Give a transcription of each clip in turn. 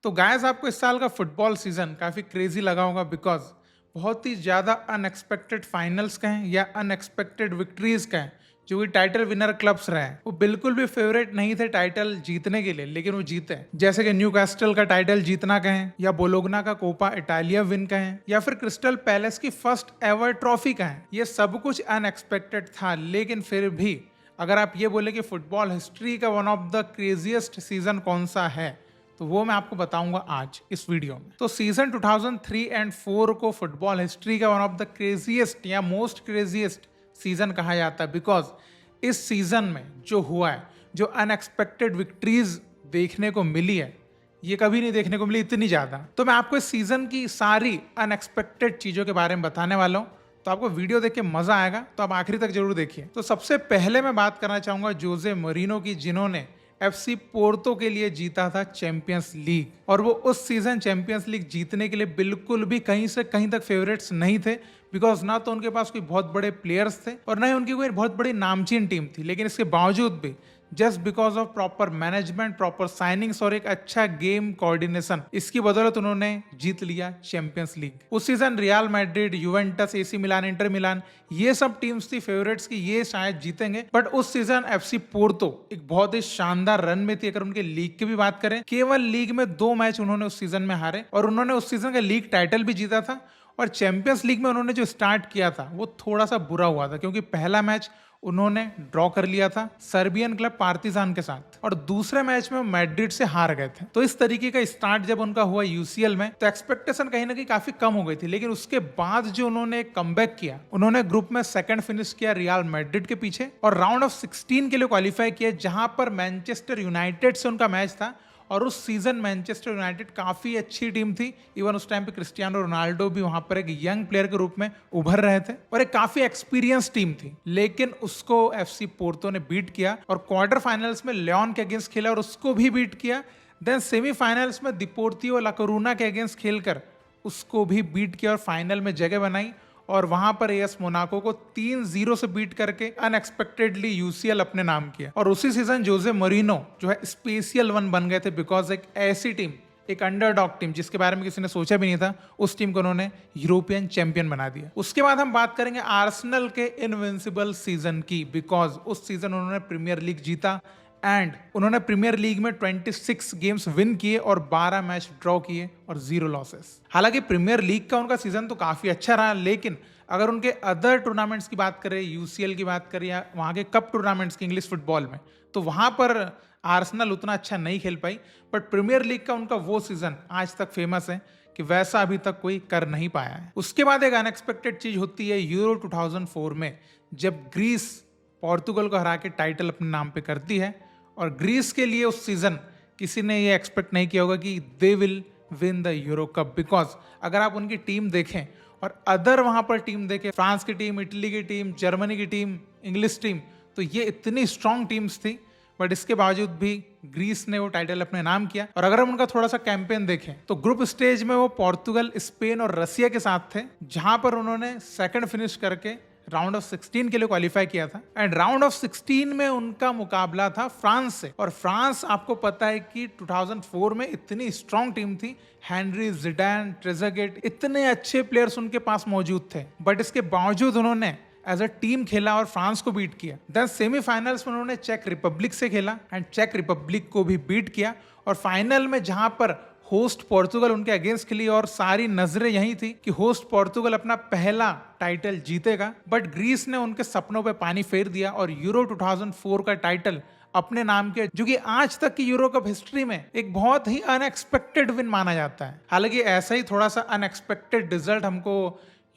तो गाइस आपको इस साल का फुटबॉल सीजन काफी क्रेजी लगा होगा बिकॉज बहुत ही ज्यादा अनएक्सपेक्टेड फाइनल्स कहें या अनएक्सपेक्टेड विक्ट्रीज कहें जो कि टाइटल विनर क्लब्स रहे हैं वो बिल्कुल भी फेवरेट नहीं थे टाइटल जीतने के लिए, लेकिन वो जीते। जैसे कि न्यू कैस्टल का टाइटल जीतना कहें या बोलोगना का कोपा इटालिया विन कहें या फिर क्रिस्टल पैलेस की फर्स्ट एवर ट्रॉफी कहें, ये सब कुछ अनएक्सपेक्टेड था। लेकिन फिर भी अगर आप ये बोले कि फुटबॉल हिस्ट्री का one of the craziest season कौन सा है, तो वो मैं आपको बताऊंगा आज इस वीडियो में। तो सीजन 2003 एंड 4 को फुटबॉल हिस्ट्री का वन ऑफ द क्रेजीएस्ट या मोस्ट क्रेजीएस्ट सीजन कहा जाता है बिकॉज इस सीजन में जो हुआ है, जो अनएक्सपेक्टेड विक्ट्रीज देखने को मिली है, ये कभी नहीं देखने को मिली इतनी ज्यादा। तो मैं आपको इस सीजन की सारी अनएक्सपेक्टेड चीजों के बारे में बताने वाला हूँ, तो आपको वीडियो देख के मजा आएगा, तो आप आखिरी तक जरूर देखिए। तो सबसे पहले मैं बात करना चाहूंगा जोसे मोरिनो की, जिन्होंने एफसी पोर्तो के लिए जीता था चैंपियंस लीग, और वो उस सीजन चैंपियंस लीग जीतने के लिए बिल्कुल भी कहीं से कहीं तक फेवरेट्स नहीं थे बिकॉज ना तो उनके पास कोई बहुत बड़े प्लेयर्स थे और ना ही उनकी कोई बहुत बड़ी नामचीन टीम थी। लेकिन इसके बावजूद भी just because of proper management, proper signings और एक अच्छा गेम कोऑर्डिनेशन, इसकी बदौलत उन्होंने जीत लिया चैंपियंस लीग। उस season real Madrid, Juventus, AC Milan, Inter Milan, ये सब टीम्स थी फेवरेट्स की, ये शायद जीतेंगे। बट उस सीजन एफसी पोर्तो एक बहुत ही शानदार रन में थी। अगर उनके लीग की भी बात करें, केवल लीग में 2 मैच उन्होंने उस सीजन में हारे और उन्होंने उस सीजन का लीग टाइटल भी जीता था। और चैंपियंस लीग में उन्होंने जो स्टार्ट किया था वो थोड़ा सा बुरा हुआ था क्योंकि पहला मैच उन्होंने ड्रॉ कर लिया था सर्बियन क्लब पार्टिजान के साथ और दूसरे मैच में मैड्रिड से हार गए थे। तो इस तरीके का स्टार्ट जब उनका हुआ यूसीएल में, तो एक्सपेक्टेशन कहीं ना कहीं काफी कम हो गई थी। लेकिन उसके बाद जो उन्होंने कमबैक किया, उन्होंने ग्रुप में सेकंड फिनिश किया रियल मैड्रिड के पीछे और राउंड ऑफ 16 के लिए क्वालिफाई किया, जहां पर मैनचेस्टर यूनाइटेड से उनका मैच था। और उस सीजन मैनचेस्टर यूनाइटेड काफी अच्छी टीम थी। इवन उस टाइम पे क्रिस्टियानो रोनाल्डो भी वहां पर एक यंग प्लेयर के रूप में उभर रहे थे और एक काफी एक्सपीरियंस टीम थी। लेकिन उसको एफसी पोर्तो ने बीट किया और क्वार्टर फाइनल्स में लियोन के अगेंस्ट खेला और उसको भी बीट किया। देन सेमीफाइनल्स में डिपोर्टिवो ला कोरूना के अगेंस्ट खेलकर उसको भी बीट किया और फाइनल में जगह बनाई और वहां पर एएस मोनाको को 3-0 से बीट करके अनएक्सपेक्टेडली यूसीएल अपने नाम किया। और उसी सीजन जोसे मोरिनो जो है स्पेशल वन बन गए थे बिकॉज एक ऐसी टीम, एक अंडरडॉग टीम जिसके बारे में किसी ने सोचा भी नहीं था, उस टीम को उन्होंने यूरोपियन चैंपियन बना दिया। उसके बाद हम बात करेंगे आर्सेनल के इनविंसिबल सीजन की बिकॉज उस सीजन उन्होंने प्रीमियर लीग जीता एंड उन्होंने प्रीमियर लीग में 26 गेम्स विन किए और 12 मैच ड्रॉ किए और 0 लॉसेस। हालांकि प्रीमियर लीग का उनका सीजन तो काफी अच्छा रहा, लेकिन अगर उनके अदर टूर्नामेंट्स की बात करें, यूसीएल की बात करें या वहां के कप टूर्नामेंट्स की इंग्लिश फुटबॉल में, तो वहां पर आर्सेनल उतना अच्छा नहीं खेल पाई। बट प्रीमियर लीग का उनका वो सीजन आज तक फेमस है कि वैसा अभी तक कोई कर नहीं पाया है। उसके बाद एक अनएक्सपेक्टेड चीज होती है यूरो 2004 में, जब ग्रीस पोर्तुगल को हरा के टाइटल अपने नाम पे करती है। और ग्रीस के लिए उस सीजन किसी ने ये एक्सपेक्ट नहीं किया होगा कि they will win the euro cup because अगर आप उनकी टीम देखें और अदर वहां पर टीम देखें, फ्रांस की टीम, इटली की टीम, जर्मनी की टीम, इंग्लिश टीम, तो ये इतनी स्ट्रांग टीम्स थी। बट इसके बावजूद भी ग्रीस ने वो टाइटल अपने नाम किया। और अगर हम उनका थोड़ा सा कैंपेन देखें तो ग्रुप स्टेज में वो पोर्तुगल, स्पेन और रसिया के साथ थे, जहां पर उन्होंने सेकंड फिनिश करके राउंड ऑफ 16 के लिए क्वालिफाई किया था। एंड राउंड ऑफ 16 में उनका मुकाबला था फ्रांस से, और फ्रांस आपको पता है कि 2004 में इतनी स्ट्रांग टीम थी, हेनरी, जिडान, ट्रेज़ेगेट, इतने अच्छे प्लेयर्स उनके पास मौजूद थे। बट इसके बावजूद उन्होंने एज अ टीम खेला और फ्रांस को बीट किया। देन सेमीफाइनल्स में उन्होंने चेक रिपब्लिक से खेला एंड चेक रिपब्लिक को भी बीट किया। और फाइनल में जहां पर होस्ट पोर्तुगल उनके अगेंस्ट खेली और सारी नजरें यही थी कि होस्ट पोर्तुगल अपना पहला टाइटल जीतेगा, बट ग्रीस ने उनके सपनों पे पानी फेर दिया और यूरो 2004 का टाइटल अपने नाम के, जो कि आज तक की यूरो कप हिस्ट्री में एक बहुत ही अनएक्सपेक्टेड विन माना जाता है। हालांकि ऐसा ही थोड़ा सा अनएक्सपेक्टेड रिजल्ट हमको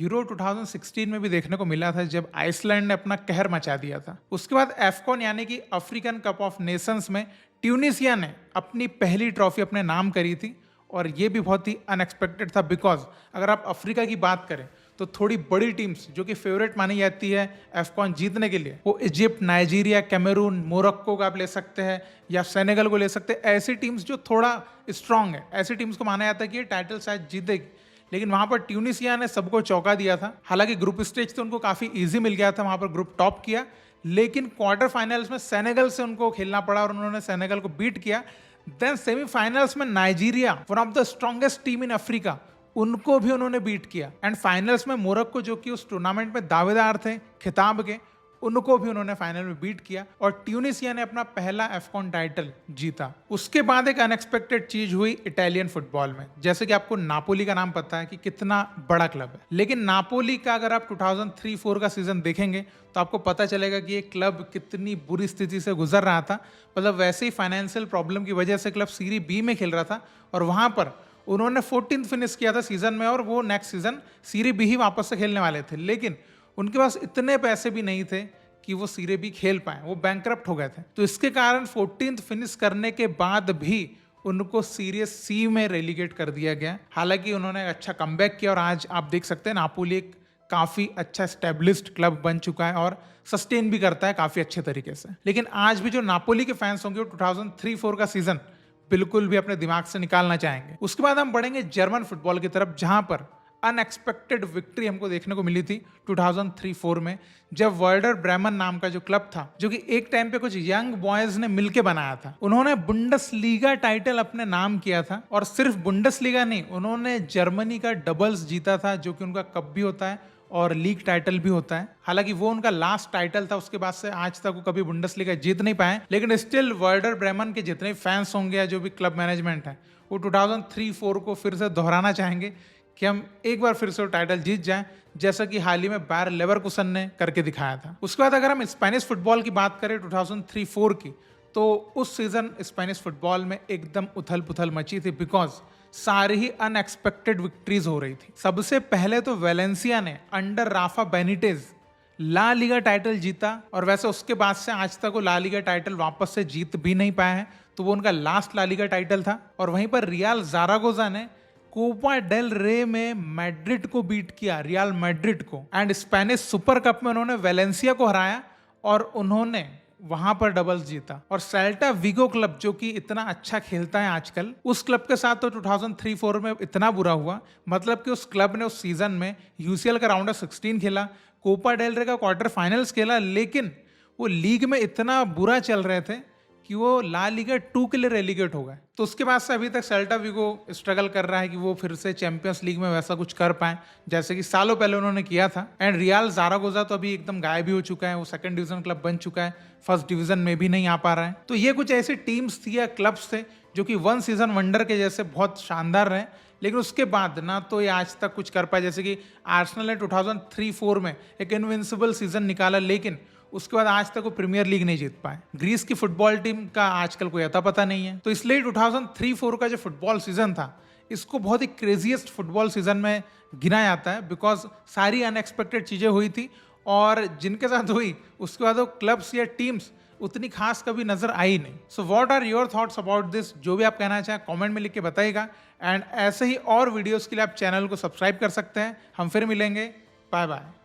यूरो 2016 में भी देखने को मिला था, जब आइसलैंड ने अपना कहर मचा दिया था। उसके बाद एफकॉन यानी कि अफ्रीकन कप ऑफ नेशंस में ट्यूनिसिया ने अपनी पहली ट्रॉफी अपने नाम करी थी और ये भी बहुत ही अनएक्सपेक्टेड था बिकॉज अगर आप अफ्रीका की बात करें तो थोड़ी बड़ी टीम्स जो कि फेवरेट मानी जाती है एफकॉन जीतने के लिए, वो इजिप्ट, नाइजीरिया, कैमरून, मोरक्को का आप ले सकते हैं या सेनेगल को ले सकते हैं। ऐसी टीम्स जो थोड़ा स्ट्रांग है, ऐसी टीम्स को माना जाता है कि ये टाइटल शायद जीतेगी। लेकिन वहां पर ट्यूनिसिया ने सबको चौंका दिया था। हालांकि ग्रुप स्टेज तो उनको काफी इजी मिल गया था, वहां पर ग्रुप टॉप किया, लेकिन क्वार्टर फाइनल्स में सेनेगल से उनको खेलना पड़ा और उन्होंने सेनेगल को बीट किया। देन सेमीफाइनल्स में Nigeria, one of the strongest team in Africa, उनको भी उन्होंने बीट किया। एंड फाइनल्स में मोरक्को, जो कि उस टूर्नामेंट में दावेदार थे खिताब के, उनको भी उन्होंने फाइनल में बीट किया और ट्यूनिसिया ने अपना पहला एफकॉन टाइटल जीता। उसके बाद एक अनएक्सपेक्टेड चीज हुई इटालियन फुटबॉल में। जैसे कि आपको नापोली का नाम पता है कि कितना बड़ा क्लब है, लेकिन नापोली का अगर आप 2003-04 का सीजन देखेंगे तो आपको पता चलेगा कि ये क्लब कितनी बुरी स्थिति से गुजर रहा था। मतलब वैसे ही फाइनेंशियल प्रॉब्लम की वजह से क्लब सीरी बी में खेल रहा था और वहां पर उन्होंने 14th फिनिश किया था सीजन में और वो नेक्स्ट सीजन सीरी बी ही वापस से खेलने वाले थे, लेकिन उनके पास इतने पैसे भी नहीं थे कि वो सीरी बी खेल पाए, वो बैंकरप्ट हो गए थे। तो इसके कारण 14th फिनिश करने के बाद भी उनको सीरीज सी में रेलीगेट कर दिया गया। हालांकि उन्होंने अच्छा कमबैक किया और आज आप देख सकते हैं नापोली एक काफी अच्छा एस्टेब्लिश्ड क्लब बन चुका है और सस्टेन भी करता है काफी अच्छे तरीके से। लेकिन आज भी जो नापोली के फैंस होंगे वो 2003-04 का सीजन बिल्कुल भी अपने दिमाग से निकालना चाहेंगे। उसके बाद हम बढ़ेंगे जर्मन फुटबॉल की तरफ, जहां पर अनएक्सपेक्टेड विक्ट्री हमको देखने को मिली थी 2003-04 में, जब वर्डर ब्रेमन नाम का जो क्लब था, जो कि एक टाइम पे कुछ यंग बॉयज ने मिलके बनाया था, उन्होंने बुंडसलीगा टाइटल अपने नाम किया था। और सिर्फ बुंडसलीगा नहीं, उन्होंने जर्मनी का डबल्स जीता था, जो कि उनका कप भी होता है और लीग टाइटल भी होता है। हालांकि वो उनका लास्ट टाइटल था, उसके बाद से आज तक वो कभी बुंडसलीगा जीत नहीं पाए। लेकिन स्टिल वर्डर ब्रेमन के जितने फैंस होंगे या जो भी क्लब मैनेजमेंट है, वो 2003-04 को फिर से दोहराना चाहेंगे कि हम एक बार फिर से वो टाइटल जीत जाएं, जैसा कि हाल ही में बायर लेवरकुसन ने करके दिखाया था। उसके बाद अगर हम स्पेनिश फुटबॉल की बात करें 2003-04 की, तो उस सीजन स्पेनिश फुटबॉल में एकदम उथल पुथल मची थी, बिकॉज सारी ही अनएक्सपेक्टेड विक्ट्रीज हो रही थी। सबसे पहले तो वेलेंसिया ने under Rafa Benitez La Liga title जीता, और वैसे उसके बाद से आज तक वो ला लीगा टाइटल वापस से जीत भी नहीं पाए हैं, तो वो उनका लास्ट ला लीगा टाइटल था। और वहीं पर रियल ज़ारागोजा ने कोपा डेल रे में मैड्रिड को बीट किया, रियल मैड्रिड को। एंड स्पेनिश सुपर कप में उन्होंने वेलेंसिया को हराया और उन्होंने वहां पर डबल्स जीता। और सेल्टा विगो क्लब, जो कि इतना अच्छा खेलता है आजकल, उस क्लब के साथ तो 2003-04 में इतना बुरा हुआ, मतलब कि उस क्लब ने उस सीजन में यूसीएल का राउंड ऑफ 16 खेला, कोपा डेल रे का क्वार्टर फाइनल्स खेला, लेकिन वो लीग में इतना बुरा चल रहे थे कि वो ला लीगा 2 के लिए रेलीगेट हो गए। तो उसके बाद से अभी तक सेल्टा विगो स्ट्रगल कर रहा है कि वो फिर से चैंपियंस लीग में वैसा कुछ कर पाए जैसे कि सालों पहले उन्होंने किया था। एंड रियल ज़ारागोजा तो अभी एकदम गायब ही हो चुका है, वो सेकंड डिवीजन क्लब बन चुका है, फर्स्ट डिवीजन में भी नहीं आ पा रहा है। तो ये कुछ ऐसी टीम्स थी या क्लब्स थे जो कि वन सीजन वंडर के जैसे बहुत शानदार रहे, लेकिन उसके बाद ना तो ये आज तक कुछ कर पाए। जैसे कि आर्सेनल ने 2003-04 में एक इनविंसिबल सीजन निकाला, लेकिन उसके बाद आज तक वो प्रीमियर लीग नहीं जीत पाए। ग्रीस की फुटबॉल टीम का आजकल कोई अता पता नहीं है। तो इसलिए 2003-04 का जो फुटबॉल सीजन था, इसको बहुत ही क्रेजीएस्ट फुटबॉल सीजन में गिना जाता है, बिकॉज सारी अनएक्सपेक्टेड चीज़ें हुई थी और जिनके साथ हुई उसके बाद वो क्लब्स या टीम्स उतनी खास कभी नजर आई नहीं। So what are your thoughts about this? जो भी आप कहना चाहें कमेंट में लिख के बताइएगा। एंड ऐसे ही और वीडियोस के लिए आप चैनल को सब्सक्राइब कर सकते हैं। हम फिर मिलेंगे, बाय बाय।